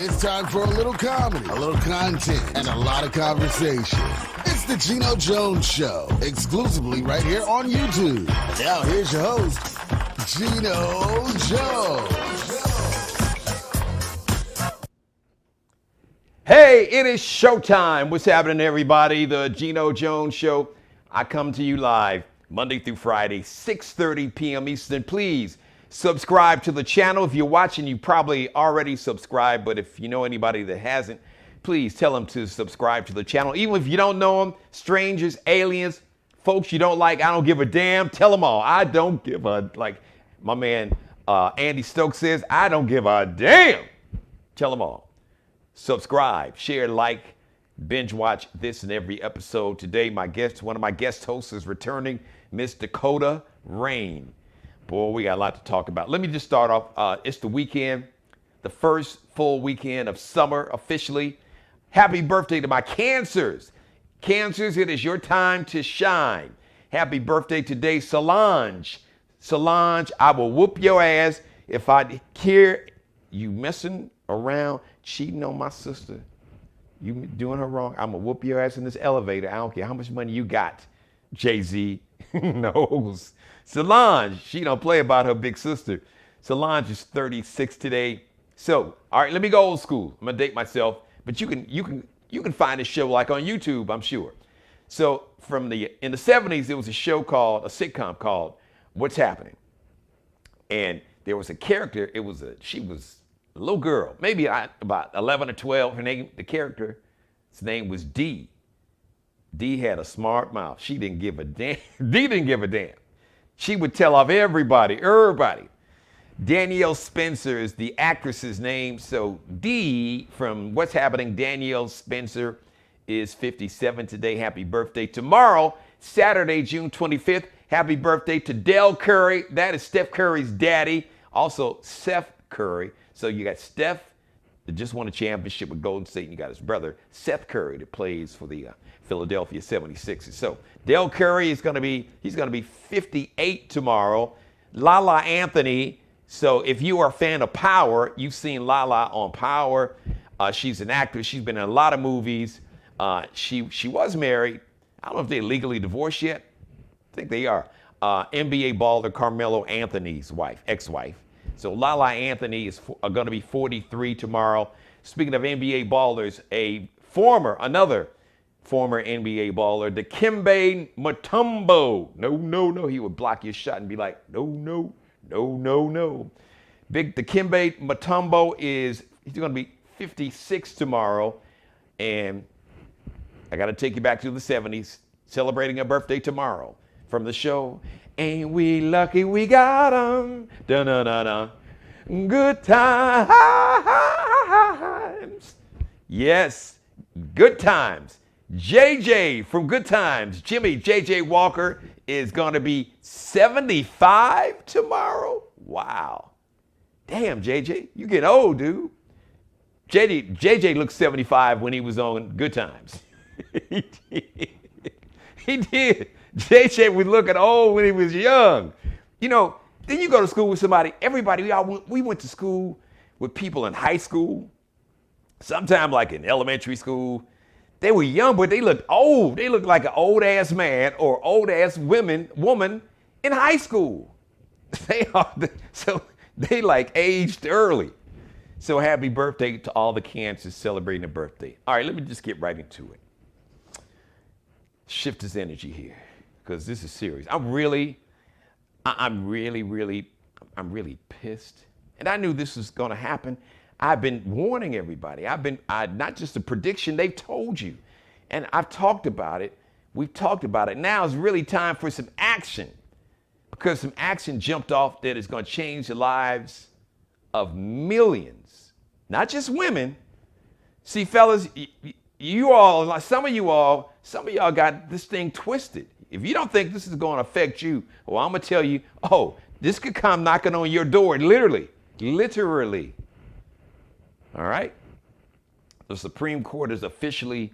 It's time for a little comedy, a little content, and a lot of conversation. It's the Geno Jones Show, exclusively right here on YouTube. Now here's your host, Geno Jones. Hey, it is showtime. What's happening, everybody? The Geno Jones Show. I come to you live Monday through Friday, 6:30 p.m. Eastern. Please subscribe to the channel. If you're watching, you probably already subscribed, but if you know anybody that hasn't, please tell them to subscribe to the channel. Even if you don't know them, strangers, aliens, folks you don't like, I don't give a damn. Tell them all. I don't give a, like my man Andy Stokes says, I don't give a damn. Tell them all. Subscribe, share, like, binge watch this and every episode. Today, one of my guest hosts is returning, Miss Dakota Rain. Boy, we got a lot to talk about. Let me just start off. It's the weekend, the first full weekend of summer officially. Happy birthday to my Cancers. Cancers, it is your time to shine. Happy birthday today, Solange. Solange, I will whoop your ass if I hear you messing around, cheating on my sister. You doing her wrong. I'm going to whoop your ass in this elevator. I don't care how much money you got. Jay-Z knows. Solange, she don't play about her big sister. Solange is 36 today. So, all right, let me go old school. I'm gonna date myself, but you can find this show like on YouTube, I'm sure. So, in the 70s, there was a sitcom called What's Happening, and there was a character. She was a little girl, maybe about 11 or 12. The character's name was Dee. Dee had a smart mouth. She didn't give a damn. Dee didn't give a damn. She would tell off everybody. Danielle Spencer is the actress's name. So Dee from What's Happening, Danielle Spencer is 57 today. Happy birthday. Tomorrow, Saturday, June 25th, happy birthday to Del Curry. That is Steph Curry's daddy. Also, Seth Curry. So you got Steph that just won a championship with Golden State, and you got his brother, Seth Curry, that plays for the Philadelphia 76ers. So Del Curry he's going to be 58 tomorrow. Lala Anthony. So if you are a fan of Power, you've seen Lala on Power. She's an actress. She's been in a lot of movies. She was married. I don't know if they're legally divorced yet. I think they are. NBA baller Carmelo Anthony's wife, ex-wife. So Lala Anthony is going to be 43 tomorrow. Speaking of NBA ballers, another former NBA baller, Dikembe Mutombo. No. He would block your shot and be like, no. Big Dikembe Mutombo he's going to be 56 tomorrow. And I got to take you back to the 70s, celebrating a birthday tomorrow from the show. Ain't we lucky we got 'em? Da-na-na-na. Good times. Yes, good times. JJ from Good Times, Jimmy JJ Walker, is going to be 75 tomorrow. Wow. Damn, JJ, you get old, dude. JJ looked 75 when he was on Good Times. He did. JJ was looking old when he was young. You know, then you go to school with somebody. We went to school with people in high school, sometime like in elementary school. They were young, but they looked old. They looked like an old-ass man or old-ass woman in high school. They like aged early. So happy birthday to all the Cancers celebrating a birthday. All right, let me just get right into it. Shift his energy here, because this is serious. I'm really pissed. And I knew this was going to happen. I've been warning everybody. Not just a prediction, they've told you. And I've talked about it. We've talked about it. Now it's really time for some action, because some action jumped off that is going to change the lives of millions, not just women. See, fellas, some of y'all got this thing twisted. If you don't think this is going to affect you, well, I'm going to tell you, this could come knocking on your door, literally. All right? The Supreme Court is officially,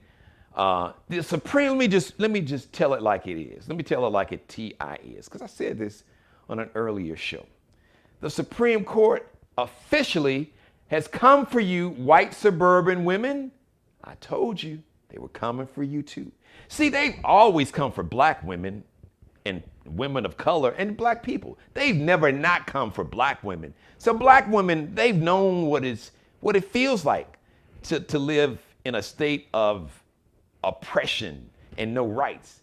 let me just tell it like it is. Let me tell it like it T.I. is, because I said this on an earlier show. The Supreme Court officially has come for you, white suburban women. I told you they were coming for you too. See, they've always come for black women and women of color and black people. They've never not come for black women. So black women, they've known what it feels like to live in a state of oppression and no rights.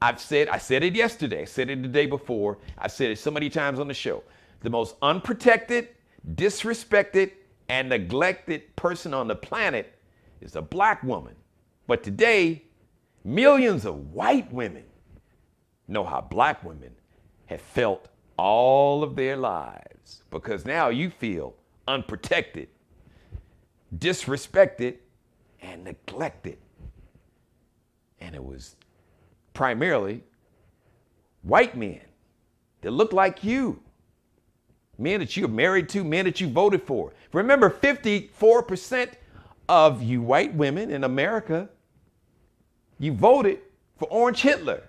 I said it yesterday, I said it the day before, I said it so many times on the show. The most unprotected, disrespected, and neglected person on the planet is a black woman. But today, millions of white women know how black women have felt all of their lives, because now you feel unprotected, disrespected, and neglected. And it was primarily white men that look like you, men that you're married to, men that you voted for. Remember, 54% of you white women in America, you voted for Orange Hitler.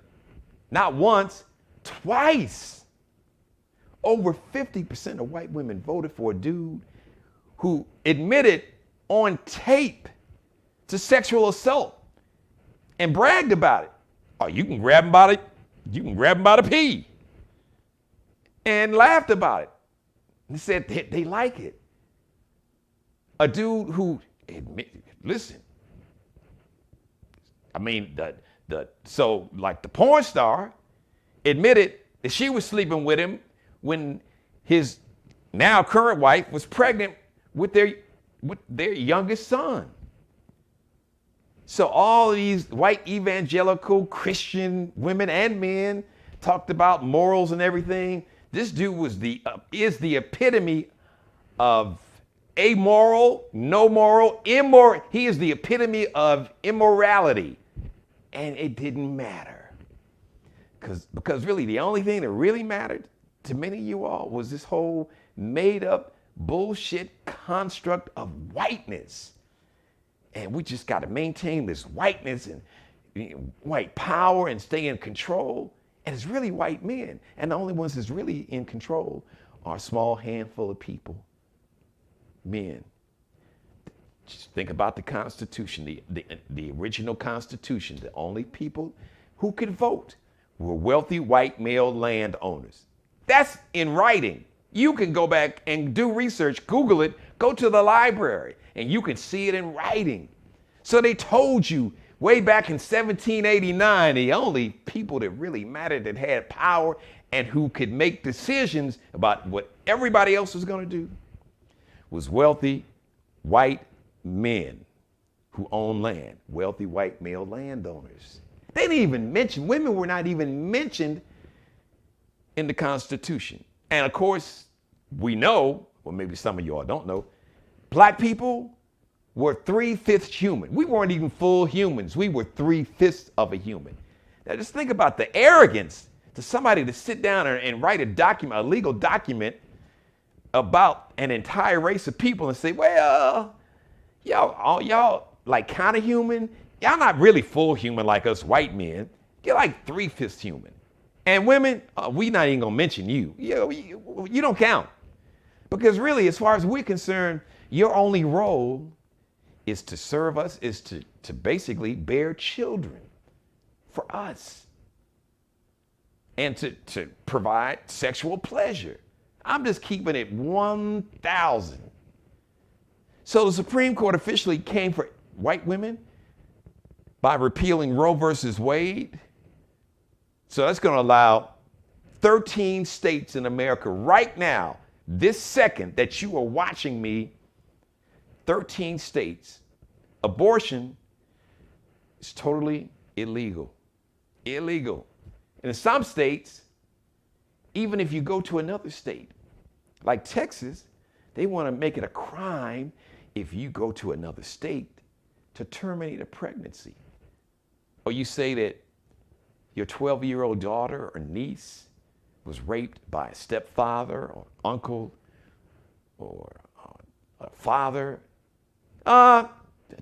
Not once, twice. Over 50% of white women voted for a dude who admitted on tape to sexual assault and bragged about it. Oh, you can grab him by the pee. And laughed about it. And said they like it. A dude who listen. I mean, so like the porn star admitted that she was sleeping with him when his now current wife was pregnant with their youngest son. So all these white evangelical Christian women and men talked about morals and everything. This dude is the epitome of amoral, no moral, immoral. He is the epitome of immorality. And it didn't matter. Because really the only thing that really mattered to many of you all was this whole made up bullshit construct of whiteness. And we just got to maintain this whiteness and white power and stay in control. And it's really white men. And the only ones that's really in control are a small handful of people, men. Just think about the Constitution, the original Constitution. The only people who could vote were wealthy white male landowners. That's in writing. You can go back and do research, Google it, go to the library, and you can see it in writing. So they told you way back in 1789, the only people that really mattered, that had power and who could make decisions about what everybody else was going to do, was wealthy white men who own land, wealthy white male landowners. They didn't even mention, women were not even mentioned in the Constitution. And of course, we know, well, maybe some of y'all don't know, black people were 3/5 human. We weren't even full humans. We were 3/5 of a human. Now just think about the arrogance to somebody to sit down and write a document, a legal document about an entire race of people and say, well, y'all like kind of human. Y'all not really full human like us white men. You're like 3/5 human. And women, we not even gonna mention you. You don't count. Because really, as far as we're concerned, your only role is to serve us, is to basically bear children for us. And to provide sexual pleasure. I'm just keeping it 1,000. So the Supreme Court officially came for white women by repealing Roe versus Wade. So that's going to allow 13 states in America right now, this second that you are watching me, 13 states, abortion is totally illegal. Illegal. And in some states, even if you go to another state, like Texas, they want to make it a crime if you go to another state to terminate a pregnancy. Or you say that your 12-year-old daughter or niece was raped by a stepfather or uncle or a father.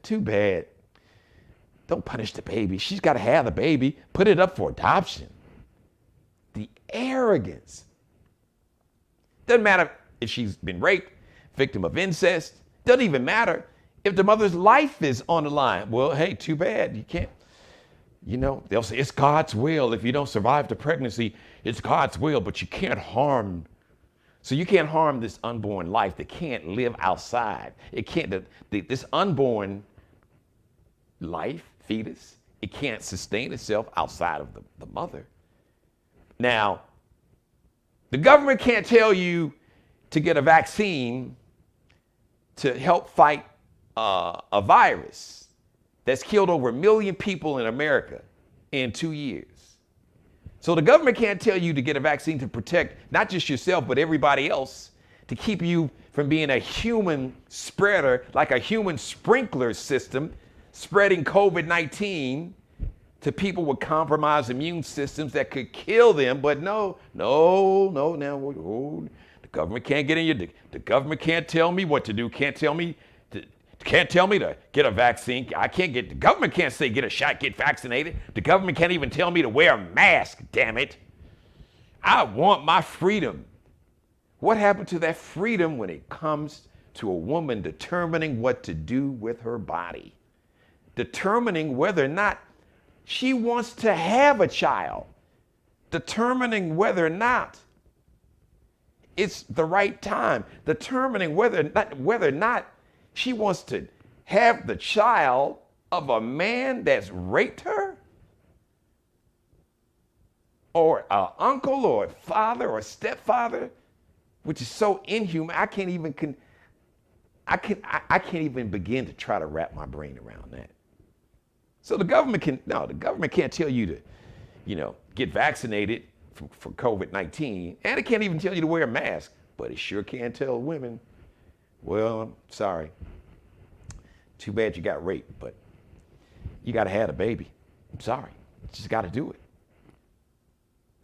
Too bad. Don't punish the baby. She's got to have the baby. Put it up for adoption. The arrogance. Doesn't matter if she's been raped, victim of incest, Doesn't even matter if the mother's life is on the line. Well, hey, too bad. You can't, they'll say it's God's will. If you don't survive the pregnancy, it's God's will, but you can't harm. So you can't harm this unborn life that can't live outside. It can't, this unborn life, fetus, it can't sustain itself outside of the mother. Now, the government can't tell you to get a vaccine to help fight a virus that's killed over 1 million people in America in 2 years. So the government can't tell you to get a vaccine to protect not just yourself, but everybody else, to keep you from being a human spreader, like a human sprinkler system, spreading COVID-19 to people with compromised immune systems that could kill them. But no, the government can't get in your, the government can't tell me what to do, can't tell me to get a vaccine. The government can't say get a shot, get vaccinated. The government can't even tell me to wear a mask, damn it. I want my freedom. What happened to that freedom when it comes to a woman determining what to do with her body? Determining whether or not she wants to have a child. Determining whether or not it's the right time. Determining whether or not she wants to have the child of a man that's raped her, or an uncle or a father or a stepfather, which is so inhuman. I can't even begin to try to wrap my brain around that. So the government can't tell you to, get vaccinated for COVID-19, and it can't even tell you to wear a mask, but it sure can tell women, well, sorry. Too bad you got raped, but you got to have a baby. I'm sorry. You just got to do it.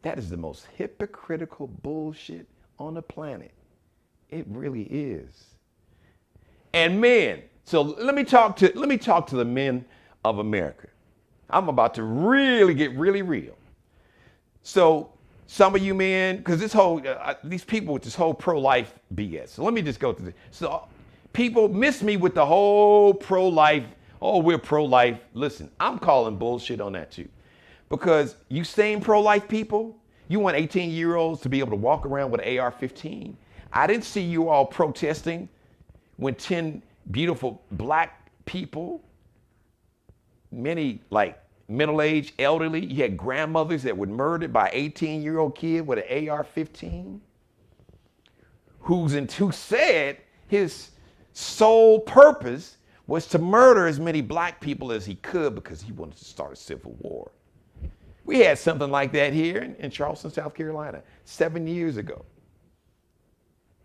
That is the most hypocritical bullshit on the planet. It really is. And men, so let me talk to the men of America. I'm about to really get really real. So some of you men, because this whole, these people with this whole pro-life BS. So let me just go through this. So people miss me with the whole pro-life, oh, we're pro-life. Listen, I'm calling bullshit on that too. Because you same pro-life people, you want 18-year-olds to be able to walk around with an AR-15. I didn't see you all protesting when 10 beautiful black people, many like middle-aged, elderly, you had grandmothers that were murdered by an 18-year-old kid with an AR-15, who said his sole purpose was to murder as many black people as he could because he wanted to start a civil war. We had something like that here in Charleston, South Carolina, 7 years ago.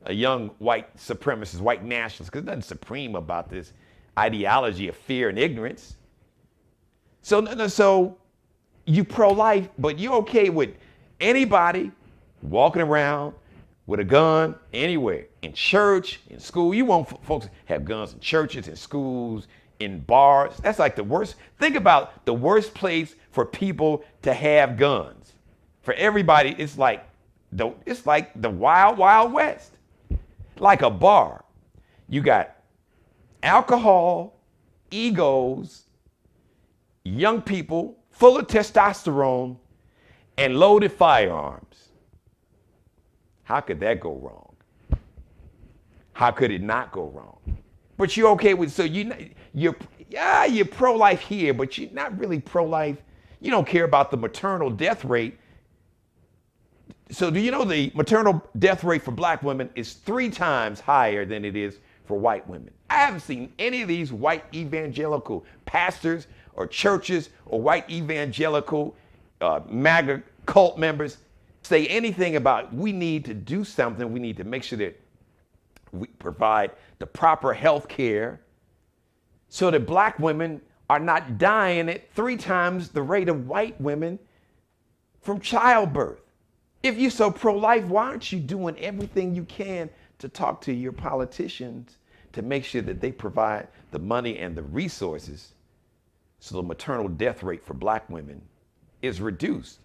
A young white supremacist, white nationalist, because there's nothing supreme about this ideology of fear and ignorance. So you pro-life, but you're okay with anybody walking around with a gun anywhere, in church, in school. You want folks to have guns in churches, in schools, in bars. That's like the worst. Think about the worst place for people to have guns. For everybody, it's like the wild, wild west. Like a bar. You got alcohol, egos, young people full of testosterone, and loaded firearms. How could that go wrong? How could it not go wrong? But you're okay with, so you're pro-life here, but you're not really pro-life. You don't care about the maternal death rate. So do you know the maternal death rate for black women is 3 times higher than it is for white women? I haven't seen any of these white evangelical pastors or churches or white evangelical MAGA cult members say anything about we need to do something. We need to make sure that we provide the proper health care so that black women are not dying at 3 times the rate of white women from childbirth. If you're so pro-life, why aren't you doing everything you can to talk to your politicians to make sure that they provide the money and the resources so the maternal death rate for black women is reduced?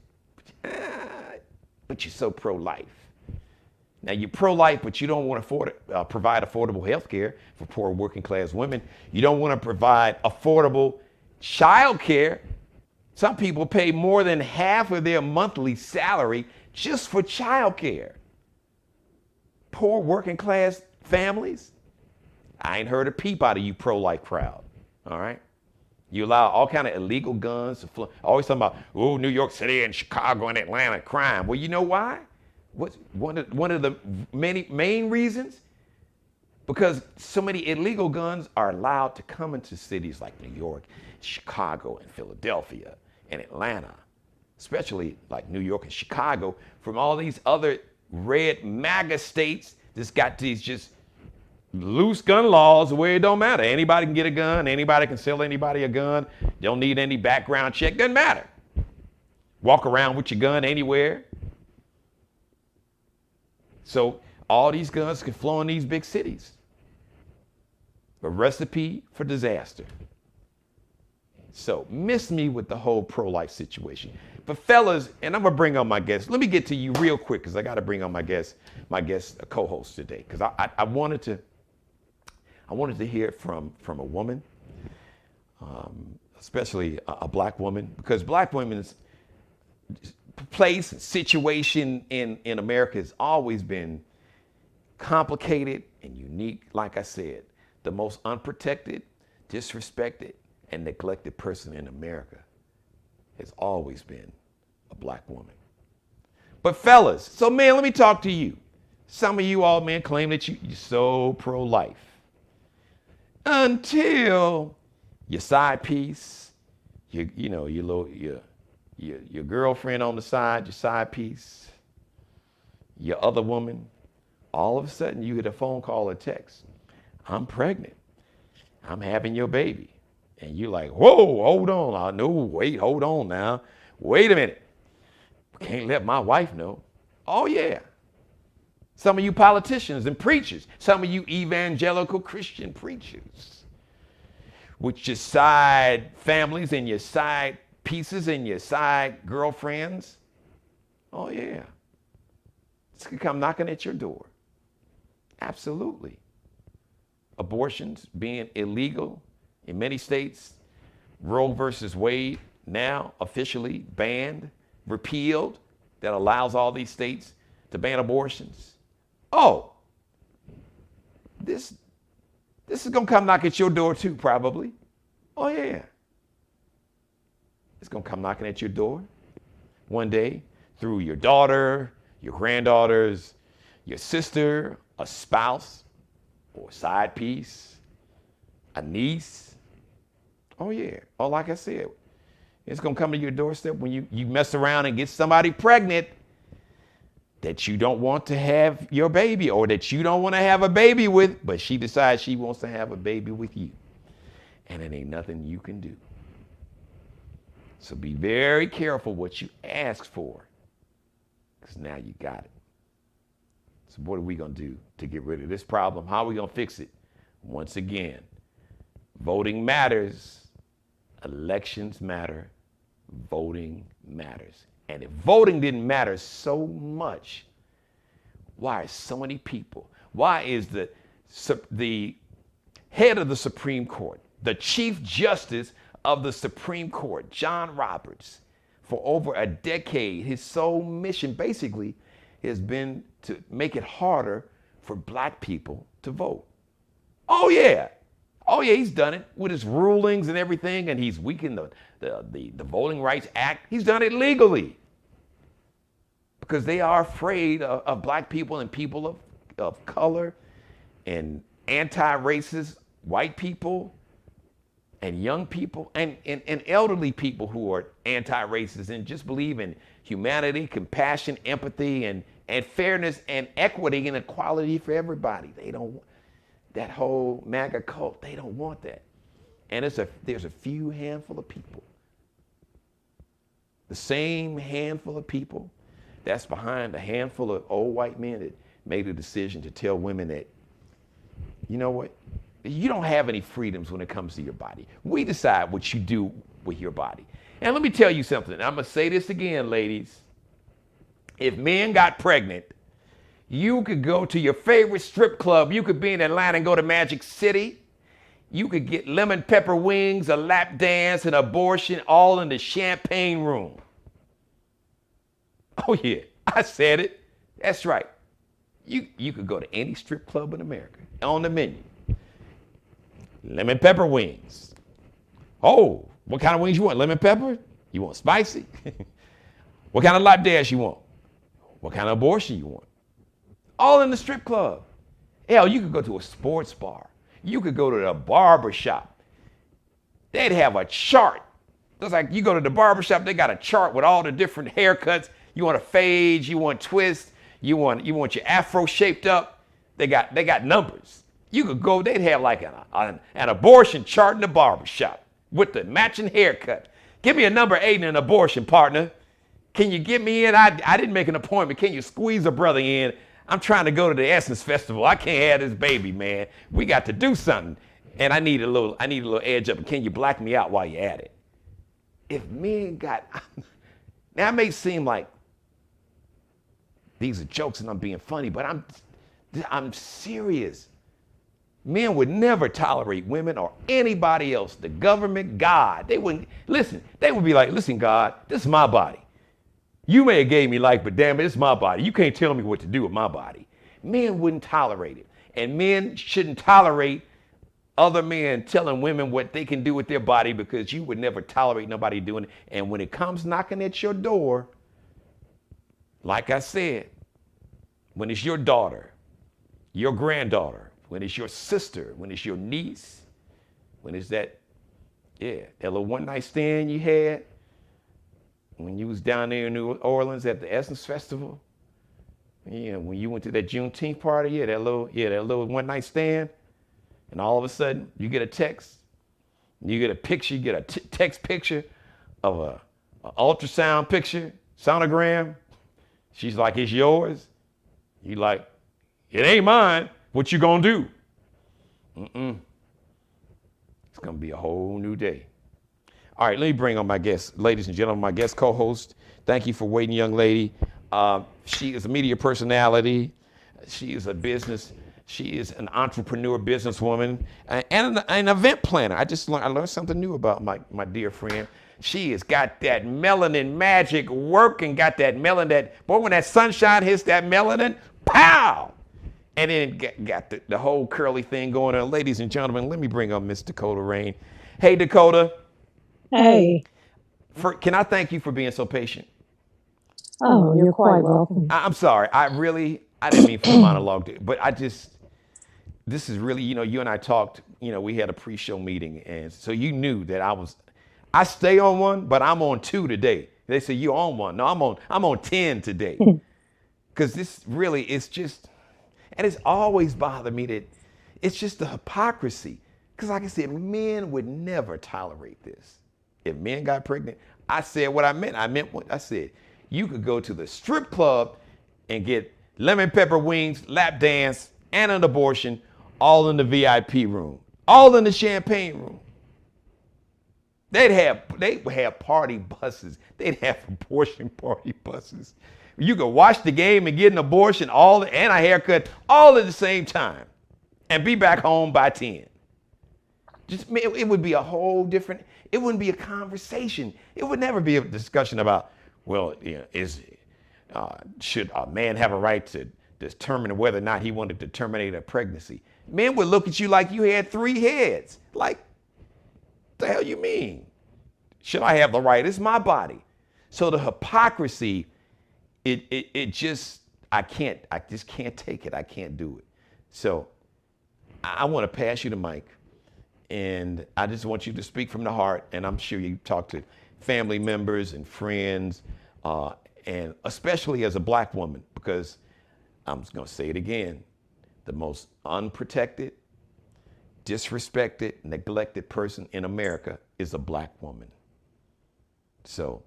But you're so pro-life. Now, you're pro-life, but you don't want to provide affordable health care for poor working class women. You don't want to provide affordable child care. Some people pay more than half of their monthly salary just for child care. Poor working class families. I ain't heard a peep out of you pro-life crowd, all right? You allow all kind of illegal guns to flow. Always talking about, oh, New York City and Chicago and Atlanta crime. Well, you know why? What's one of the many main reasons? Because so many illegal guns are allowed to come into cities like New York, Chicago, and Philadelphia, and Atlanta, especially like New York and Chicago, from all these other red MAGA states that's got these just loose gun laws where it don't matter. Anybody can get a gun. Anybody can sell anybody a gun. Don't need any background check. Doesn't matter. Walk around with your gun anywhere. So all these guns can flow in these big cities. A recipe for disaster. So miss me with the whole pro-life situation. But fellas, and I'm gonna bring on my guest. Let me get to you real quick because I got to bring on my guest co-host today because I wanted to hear from a woman, especially a black woman, because black women's place and situation in America has always been complicated and unique. Like I said, the most unprotected, disrespected, and neglected person in America has always been a black woman. But fellas, so man, let me talk to you. Some of you all, man, claim that you're so pro-life. Until your side piece, your girlfriend on the side, your side piece, your other woman, all of a sudden you get a phone call or text. I'm pregnant. I'm having your baby. And you're like, whoa, hold on. No, wait, hold on now. Wait a minute. Can't let my wife know. Oh, yeah. Some of you politicians and preachers, some of you evangelical Christian preachers, with your side families and your side pieces and your side girlfriends. Oh, yeah. It's going to come knocking at your door. Absolutely. Abortions being illegal in many states. Roe versus Wade now officially banned, repealed, that allows all these states to ban abortions. Oh, this is going to come knock at your door too, probably. Oh, yeah. It's going to come knocking at your door one day through your daughter, your granddaughters, your sister, a spouse, or a side piece, a niece. Oh, yeah. Oh, like I said, it's going to come to your doorstep when you mess around and get somebody pregnant that you don't want to have your baby, or that you don't want to have a baby with, but she decides she wants to have a baby with you. And it ain't nothing you can do. So be very careful what you ask for, because now you got it. So what are we going to do to get rid of this problem? How are we going to fix it? Once again, voting matters. Elections matter. Voting matters. And if voting didn't matter so much, why are so many people, why is the head of the Supreme Court, the Chief Justice of the Supreme Court, John Roberts, for over a decade, his sole mission basically has been to make it harder for black people to vote? Oh yeah, he's done it with his rulings and everything, and he's weakened the Voting Rights Act. He's done it legally because they are afraid of black people and people of color and anti-racist white people and young people and elderly people who are anti-racist and just believe in humanity, compassion, empathy, and fairness and equity and equality for everybody. They don't, that whole MAGA cult, they don't want that. And there's a few handful of people, the same handful of people that's behind a handful of old white men that made a decision to tell women that, you know what, you don't have any freedoms when it comes to your body. We decide what you do with your body. And let me tell you something. I'm going to say this again, ladies. If men got pregnant, You could go to your favorite strip club. You could be in Atlanta and go to Magic City. You could get lemon pepper wings, a lap dance, an abortion, all in the champagne room. Oh yeah, I said it. That's right. You could go to any strip club in America. On the menu, lemon pepper wings. Oh, what kind of wings you want? Lemon pepper? You want spicy? What kind of lap dance you want? What kind of abortion you want? All in the strip club. Hell, you could go to a sports bar. You could go to the barber shop. They'd have a chart. It's like you go to the barber shop, they got a chart with all the different haircuts. You want a fade, you want twist, you want your afro shaped up. They got numbers. You could go, they'd have like an abortion chart in the barber shop with the matching haircut. Give me a number 8 in an abortion, partner. Can you get me in? I didn't make an appointment. Can you squeeze a brother in? I'm trying to go to the Essence Festival. I can't have this baby, man. We got to do something. And I need a little edge up. Can you black me out while you're at it? If men got, now it may seem like these are jokes and I'm being funny, but I'm serious. Men would never tolerate women or anybody else, the government, God. They wouldn't, listen, they would be like, listen, God, this is my body. You may have gave me life, but damn it, it's my body. You can't tell me what to do with my body. Men wouldn't tolerate it. And men shouldn't tolerate other men telling women what they can do with their body because you would never tolerate nobody doing it. And when it comes knocking at your door, like I said, when it's your daughter, your granddaughter, when it's your sister, when it's your niece, when it's that little one night stand you had, when you was down there in New Orleans at the Essence Festival, when you went to that Juneteenth party, that little one night stand, and all of a sudden you get a text, you get a picture, you get a text picture of a ultrasound picture, sonogram. She's like, it's yours. You like, it ain't mine. What you gonna do? It's gonna be a whole new day. All right, let me bring on my guest. Ladies and gentlemen, my guest co-host. Thank you for waiting, young lady. She is a media personality. She is a business. She is an entrepreneur, businesswoman, and an event planner. I learned something new about my dear friend. She has got that melanin magic working, got that melanin, boy, when that sunshine hits that melanin, pow! And then got the whole curly thing going on. Ladies and gentlemen, let me bring on Miss Dakota Rain. Hey, Dakota. Hey. Can I thank you for being so patient? Oh, you're quite welcome. I'm sorry. I didn't mean for the monologue, but this is really, you and I talked, we had a pre-show meeting. And so you knew that I stay on one, but I'm on 2 today. They say you on one. No, I'm on 10 today. Because this really is just, and it's always bothered me that it's just the hypocrisy. Because like I said, men would never tolerate this. If men got pregnant, I said what I meant. I meant what I said. You could go to the strip club and get lemon pepper wings, lap dance, and an abortion, all in the VIP room, all in the champagne room. They'd have party buses. They'd have abortion party buses. You could watch the game and get an abortion, and a haircut, all at the same time, and be back home by 10. It would be a whole different. It wouldn't be a conversation. It would never be a discussion about, well, should a man have a right to determine whether or not he wanted to terminate a pregnancy? Men would look at you like you had 3 heads. Like, the hell you mean? Should I have the right? It's my body. So the hypocrisy, I just can't take it. I can't do it. So I want to pass you the mic, and I just want you to speak from the heart. And I'm sure you talk to family members and friends, and especially as a black woman, because I'm just going to say it again, the most unprotected, disrespected, neglected person in America is a black woman. So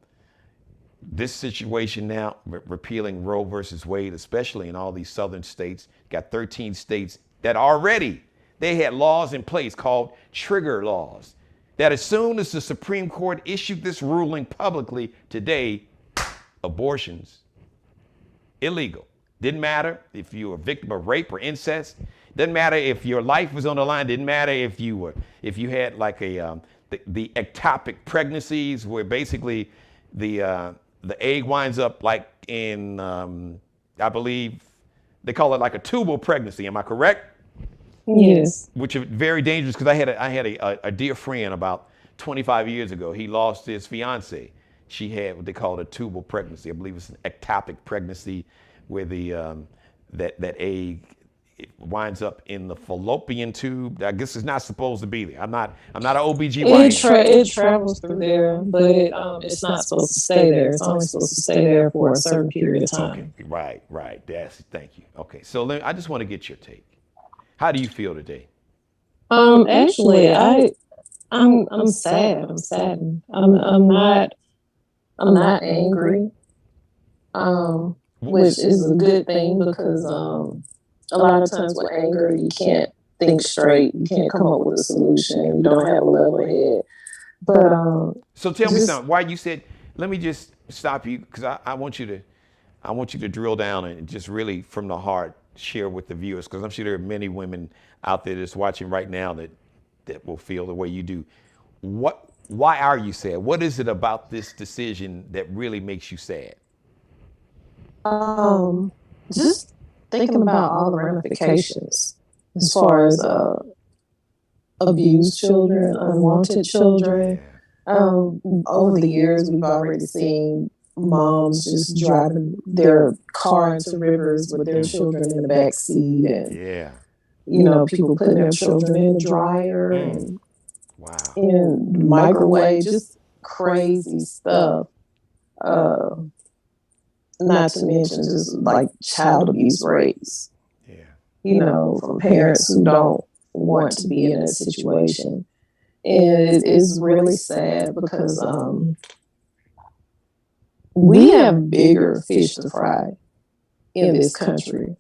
this situation now, repealing Roe versus Wade, especially in all these southern states, got 13 states that already, they had laws in place called trigger laws, that as soon as the Supreme Court issued this ruling publicly today, abortions, illegal. Didn't matter if you were a victim of rape or incest. Didn't matter if your life was on the line. Didn't matter if you had like the ectopic pregnancies where basically the egg winds up like in I believe they call it like a tubal pregnancy. Am I correct? Yes. Which are very dangerous because I had a dear friend about 25 years ago. He lost his fiance. She had what they call a tubal pregnancy. I believe it's an ectopic pregnancy where the that egg winds up in the fallopian tube. I guess it's not supposed to be there. I'm not an OBGYN. It travels through there, but it's not supposed to stay there. It's only supposed to stay there for a certain period of time. Okay, right. Thank you. Okay, so I just want to get your take. How do you feel today? Actually, I'm sad. I'm saddened. I'm not angry. Which is a good thing because a lot of times with anger you can't think straight. You can't come up with a solution. You don't have a level head. But so tell me something. Why you said? Let me just stop you because I want you to drill down and just really from the heart share with the viewers because I'm sure there are many women out there that's watching right now that will feel the way you do. Why are you sad? What is it about this decision that really makes you sad? Just thinking about all the ramifications as far as abused children, unwanted children. Over the years, we've already seen moms just driving their car into rivers with their children in the back seat, and people putting their children in the dryer and in microwave, just crazy stuff. Not to mention just like child abuse rates. From parents who don't want to be in that situation. And it's really sad because we have bigger fish to fry in this country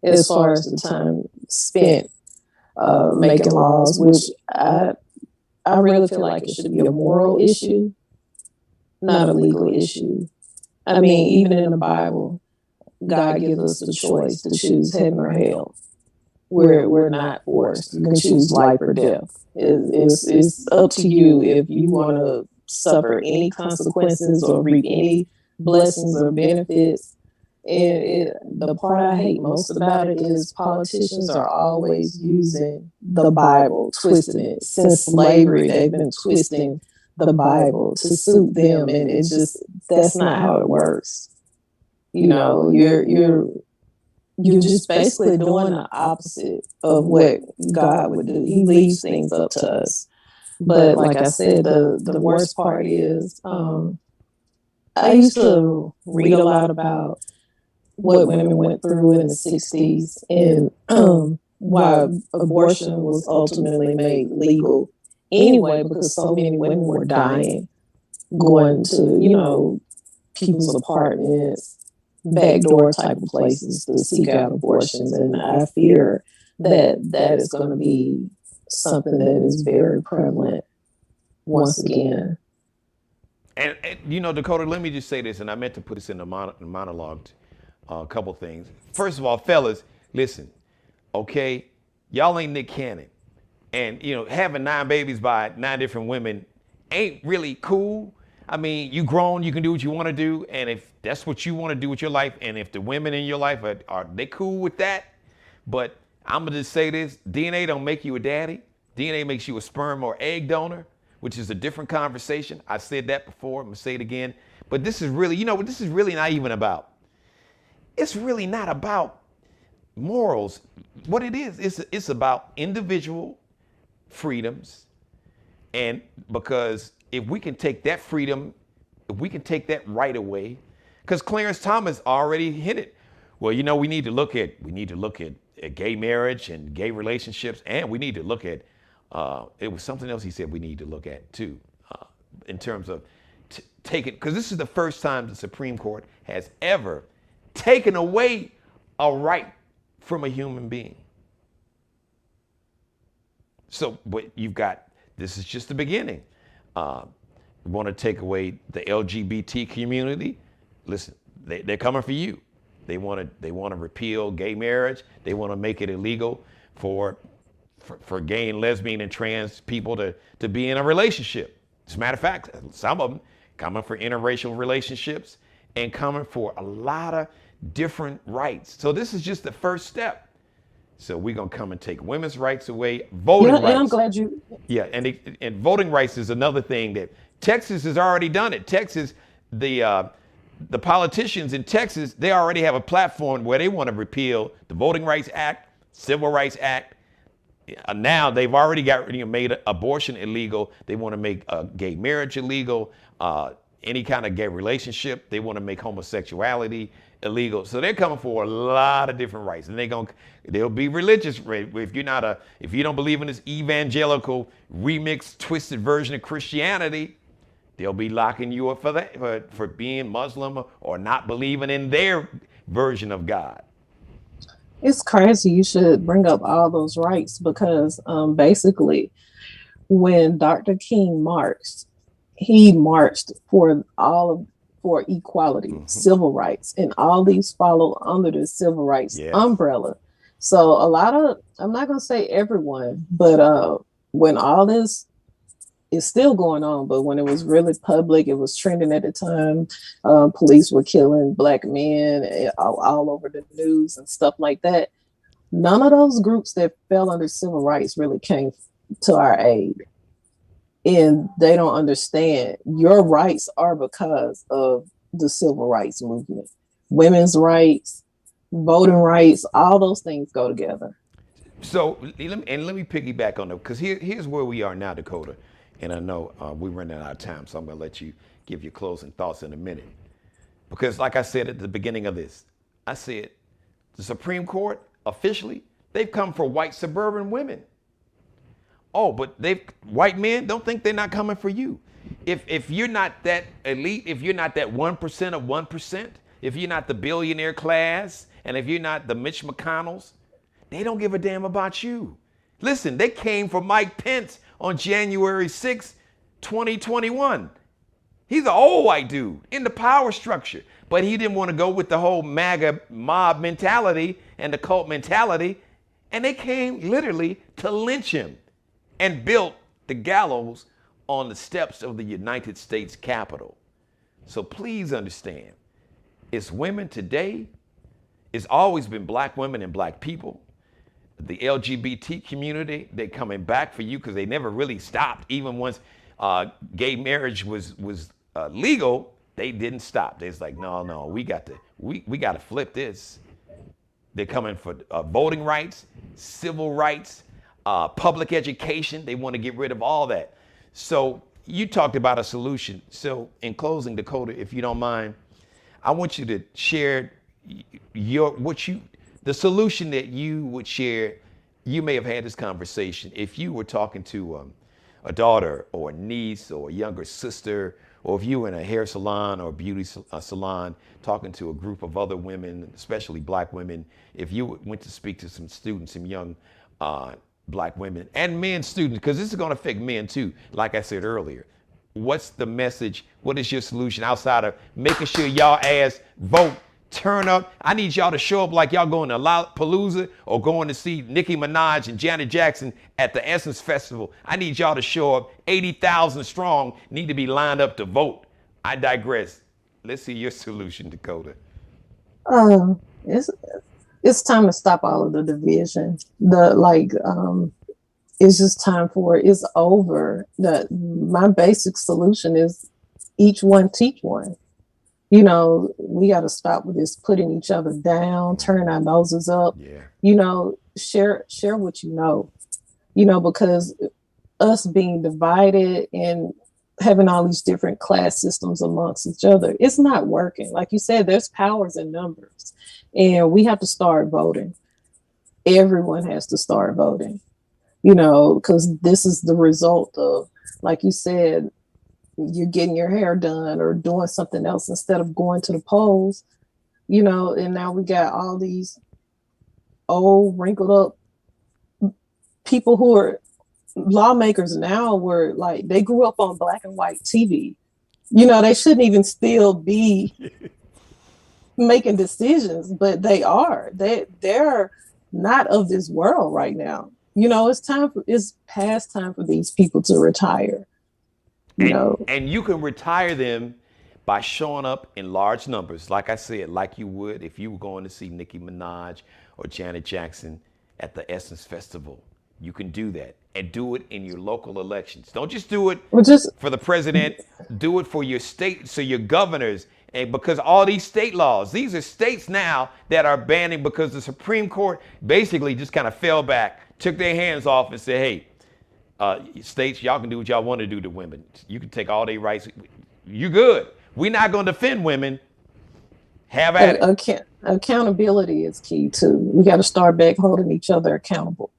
as far as the time spent making laws, which I really feel like it should be a moral issue, not a legal issue. I mean, even in the Bible, God gives us the choice to choose heaven or hell. We're not forced. You can choose life or death. It's up to you if you want to suffer any consequences or reap any blessings or benefits. And the part I hate most about it is politicians are always using the Bible, twisting it. Since slavery, they've been twisting the Bible to suit them, and that's not how it works. You're just basically doing the opposite of what God would do. He leaves things up to us. But like I said, the worst part is I used to read a lot about what women went through in the 60s and why abortion was ultimately made legal anyway, because so many women were dying, going to, people's apartments, backdoor type of places to seek out abortions. And I fear that is going to be something that is very prevalent once again. And Dakota, let me just say this, and I meant to put this in the monologue, a couple things. First of all, fellas, listen, okay, y'all ain't Nick Cannon. And, having 9 babies by 9 different women ain't really cool. I mean, you grown, you can do what you want to do. And if that's what you want to do with your life, and if the women in your life are they cool with that? But I'm going to just say this, DNA don't make you a daddy. DNA makes you a sperm or egg donor, which is a different conversation. I said that before, I'm going to say it again. But this is really, what this is really not even about. It's really not about morals. What it is, it's about individual freedoms. And because if we can take that freedom, if we can take that right away, because Clarence Thomas already hit it. Well, we need to look at gay marriage and gay relationships, and we need to look at it was something else he said we need to look at too, in terms of taking, because this is the first time the Supreme Court has ever taken away a right from a human being. So, but this is just the beginning. Want to take away the LGBT community? Listen, they're coming for you. They want to repeal gay marriage. They want to make it illegal for gay and lesbian and trans people to be in a relationship. As a matter of fact, some of them coming for interracial relationships and coming for a lot of different rights. So this is just the first step. So we're gonna come and take women's rights away, voting rights. And I'm glad you. Yeah, and voting rights is another thing that Texas has already done it. Texas, the politicians in Texas, they already have a platform where they want to repeal the Voting Rights Act, Civil Rights Act. Now they've already made abortion illegal. They want to make gay marriage illegal. Any kind of gay relationship. They want to make homosexuality illegal. So they're coming for a lot of different rights, and they'll be religious. If you don't believe in this evangelical remixed, twisted version of Christianity, they'll be locking you up for that, for being Muslim or not believing in their version of God. It's crazy you should bring up all those rights because basically when Dr. King marched, he marched for equality, civil rights, and all these follow under the civil rights umbrella. So a lot of, I'm not going to say everyone, but when all this is still going on, but when it was really public, it was trending at the time. Police were killing Black men all over the news and stuff like that. None of those groups that fell under civil rights really came to our aid. And they don't understand your rights are because of the civil rights movement. Women's rights, voting rights, all those things go together. So, let me piggyback on that, because here's where we are now, Dakota. And I know we're running out of time, so I'm going to let you give your closing thoughts in a minute. Because like I said at the beginning of this, I said the Supreme Court, officially, they've come for white suburban women. Oh, but white men don't think they're not coming for you. If you're not that elite, if you're not that 1% of 1%, if you're not the billionaire class, and if you're not the Mitch McConnells, they don't give a damn about you. Listen, they came for Mike Pence on January 6, 2021. He's an old white dude in the power structure, but he didn't want to go with the whole MAGA mob mentality and the cult mentality, and they came literally to lynch him and built the gallows on the steps of the United States Capitol. So please understand, it's women today. It's always been Black women and Black people. The LGBT community, they're coming back for you because they never really stopped. Even once gay marriage was legal, they didn't stop. They're like, no, we got to flip this. They're coming for voting rights, civil rights, public education. They want to get rid of all that. So you talked about a solution. So in closing, Dakota, if you don't mind, I want you to share the solution that you would share. You may have had this conversation if you were talking to a daughter or a niece or a younger sister, or if you were in a hair salon or a beauty salon talking to a group of other women, especially Black women. If you went to speak to some students, some young Black women and men students, because this is going to affect men too. Like I said earlier, what's the message? What is your solution outside of making sure y'all ass vote, turn up? I need y'all to show up like y'all going to Lollapalooza or going to see Nicki Minaj and Janet Jackson at the Essence Festival. I need y'all to show up. 80,000 strong need to be lined up to vote. I digress. Let's see your solution, Dakota. It's time to stop all of the division. It's just time for it. It's over. My basic solution is each one teach one. You know, we got to stop with this putting each other down, turning our noses up. Yeah. You know, share what you know. You know, because us being divided and having all these different class systems amongst each other, it's not working. Like you said, there's powers in numbers, and we have to start voting. Everyone has to start voting, you know, because this is the result of, like you said, you're getting your hair done or doing something else instead of going to the polls, you know, and now we got all these old wrinkled up people who are lawmakers now, were like, they grew up on black and white TV. You know, they shouldn't even still be making decisions, but they're not of this world right now. It's past time for these people to retire. And you can retire them by showing up in large numbers, like I said, like you would if you were going to see Nicki Minaj or Janet Jackson at the Essence Festival. You can do that and do it in your local elections. Don't just do it for the president, do it for your state, so your governors, and because all these state laws, these are states now that are banning because the Supreme Court basically just kind of fell back, took their hands off and said, hey, states, y'all can do what y'all want to do to women. You can take all their rights. You good. We're not going to defend women. Have at it. Accountability is key too. We got to start back holding each other accountable.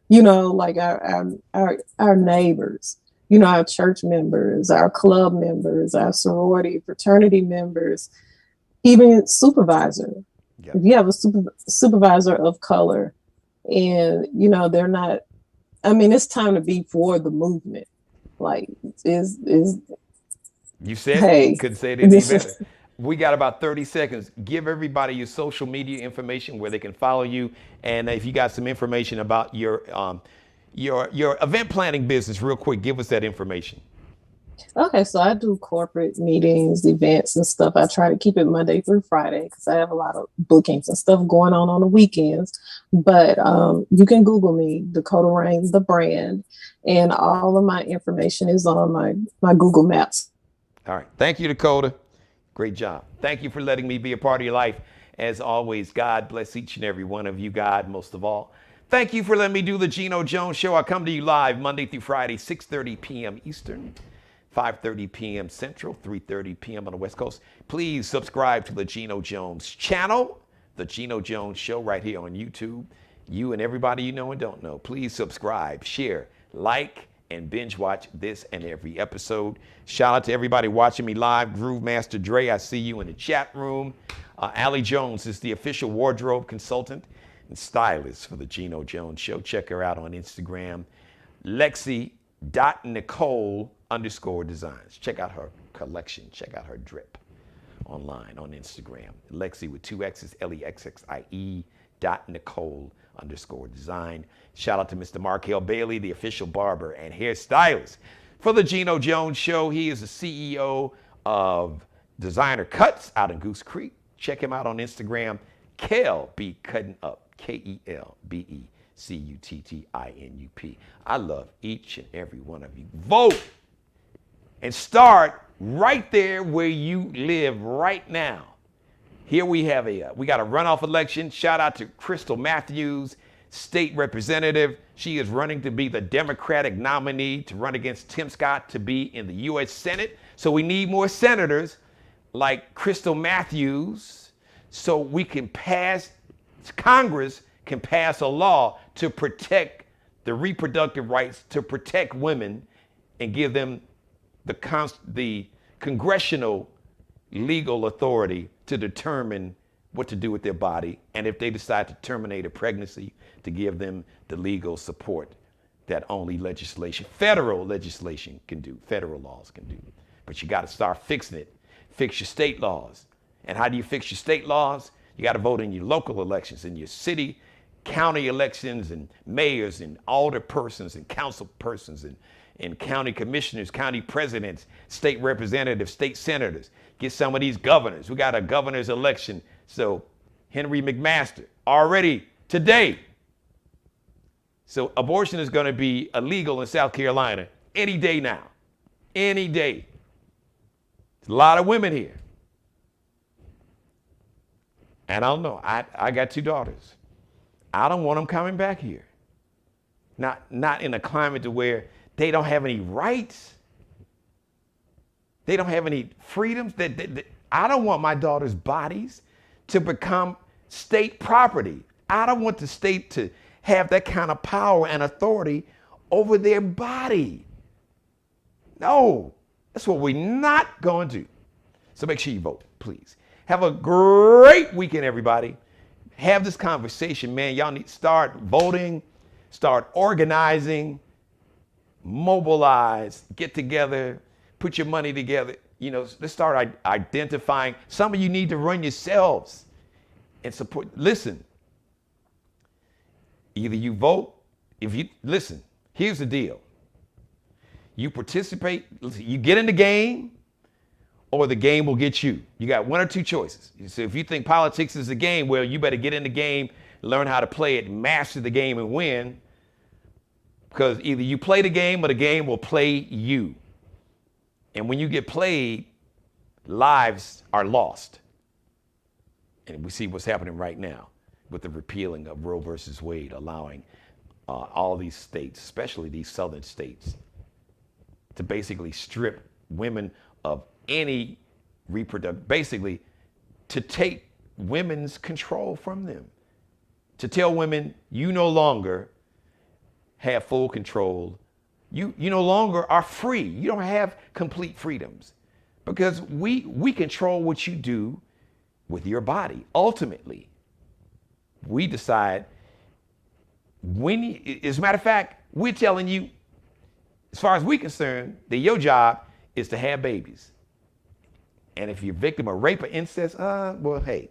Like our neighbors, our church members, our club members, our sorority, fraternity members, even supervisor. Yep. If you have a supervisor of color and, they're not, it's time to be for the movement. Like, you said, hey, couldn't say it any better. We got about 30 seconds. Give everybody your social media information where they can follow you. And if you got some information about your event planning business, real quick, give us that information. Okay, so I do corporate meetings, events and stuff. I try to keep it Monday through Friday because I have a lot of bookings and stuff going on the weekends. But you can Google me, Dakota Rains, the brand, and all of my information is on my Google Maps. All right. Thank you, Dakota. Great job. Thank you for letting me be a part of your life. As always, God bless each and every one of you, God, most of all. Thank you for letting me do the Geno Jones Show. I come to you live Monday through Friday, 6:30 p.m. Eastern, 5:30 p.m. Central, 3:30 p.m. on the West Coast. Please subscribe to the Geno Jones channel, the Geno Jones Show right here on YouTube. You and everybody you know and don't know, please subscribe, share, like, and binge watch this and every episode. Shout out to everybody watching me live. Groove Master Dre, I see you in the chat room. Allie Jones is the official wardrobe consultant and stylist for the Geno Jones Show. Check her out on Instagram. Lexi.Nicole_designs. Check out her collection. Check out her drip online on Instagram. Lexi with 2 X's, Lexie.Nicole_design. Shout out to Mr. Markel Bailey, the official barber and hairstylist for the Geno Jones Show. He is the CEO of Designer Cuts out in Goose Creek. Check him out on Instagram. Kel B Cutting Up, KELBECUTTINUP. I love each and every one of you. Vote and start right there where you live right now. Here we have we got a runoff election. Shout out to Crystal Matthews, state representative. She is running to be the Democratic nominee to run against Tim Scott to be in the U.S. Senate. So we need more senators like Crystal Matthews so we can Congress can pass a law to protect the reproductive rights, to protect women and give them the congressional legal authority to determine what to do with their body, and if they decide to terminate a pregnancy, to give them the legal support that only federal legislation can do, federal laws can do. But you got to start fixing it. Fix your state laws. And how do you fix your state laws? You got to vote in your local elections, in your city, county elections, and mayors, and alderpersons, and council persons, and county commissioners, county presidents, state representatives, state senators. Get some of these governors. We got a governor's election. So Henry McMaster, already today. So abortion is going to be illegal in South Carolina any day now. Any day. There's a lot of women here. And I don't know. I got 2 daughters. I don't want them coming back here. Not in a climate to where they don't have any rights. They don't have any freedoms. I don't want my daughters' bodies to become state property. I don't want the state to have that kind of power and authority over their body. No, that's what we're not going to do. So make sure you vote, please. Have a great weekend, everybody. Have this conversation, man. Y'all need to start voting, start organizing, mobilize, get together, put your money together. Let's start identifying. Some of you need to run yourselves and support. Listen, either you vote, listen, here's the deal. You participate, you get in the game, or the game will get you. You got one or two choices. So if you think politics is a game, well, you better get in the game, learn how to play it, master the game, and win. Because either you play the game or the game will play you. And when you get played, lives are lost. And we see what's happening right now with the repealing of Roe versus Wade, allowing all these states, especially these southern states, to basically strip women of any basically to take women's control from them, to tell women you no longer have full control. You no longer are free. You don't have complete freedoms because we control what you do with your body. Ultimately, we decide as a matter of fact, we're telling you, as far as we're concerned, that your job is to have babies. And if you're a victim of rape or incest, well, hey,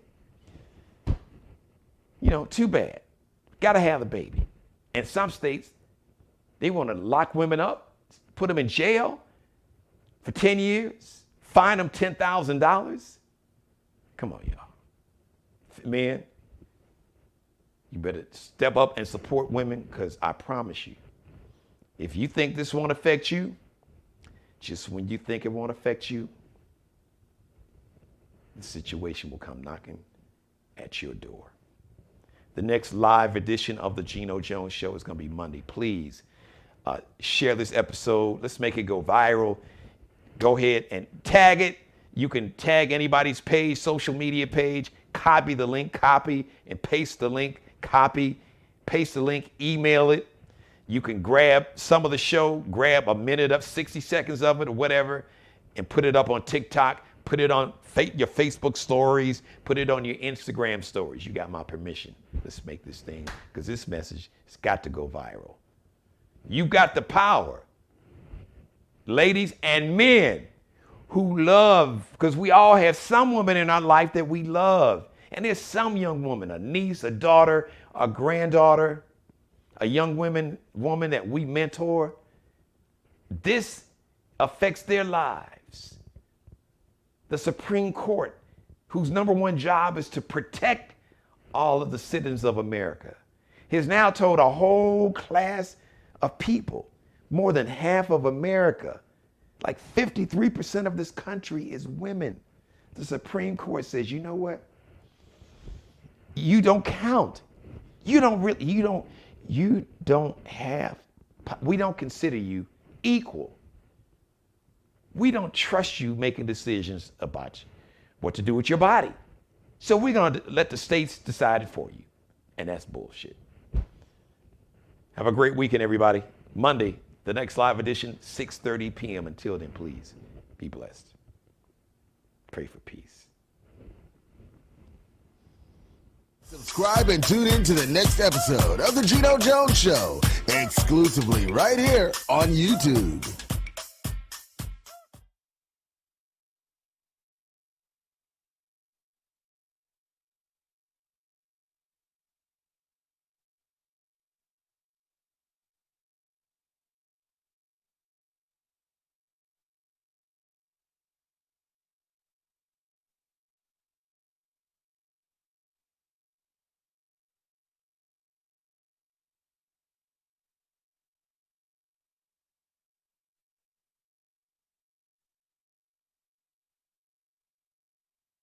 too bad. Got to have the baby. And some states, they want to lock women up, put them in jail for 10 years, fine them $10,000. Come on, y'all. Men, you better step up and support women, because I promise you, if you think this won't affect you, just when you think it won't affect you, the situation will come knocking at your door. The next live edition of the Geno Jones Show is going to be Monday. Please share this episode. Let's make it go viral. Go ahead and tag it. You can tag anybody's page, social media page, copy the link, copy and paste the link, copy, paste the link, email it. You can grab some of the show, grab a minute of 60 seconds of it or whatever, and put it up on TikTok, put it on your Facebook stories, put it on your Instagram stories. You got my permission. Let's make this thing, because this message has got to go viral. You've got the power. Ladies and men who love, because we all have some woman in our life that we love. And there's some young woman, a niece, a daughter, a granddaughter, a young woman that we mentor. This affects their lives. The Supreme Court, whose number one job is to protect all of the citizens of America, has now told a whole class of people, more than half of America, like 53% of this country is women. The Supreme Court says, you know what? You don't count. We don't consider you equal. We don't trust you making decisions about what to do with your body. So we're going to let the states decide it for you. And that's bullshit. Have a great weekend, everybody. Monday, the next live edition, 6:30 p.m. Until then, please be blessed. Pray for peace. Subscribe and tune in to the next episode of The Geno Jones Show, exclusively right here on YouTube.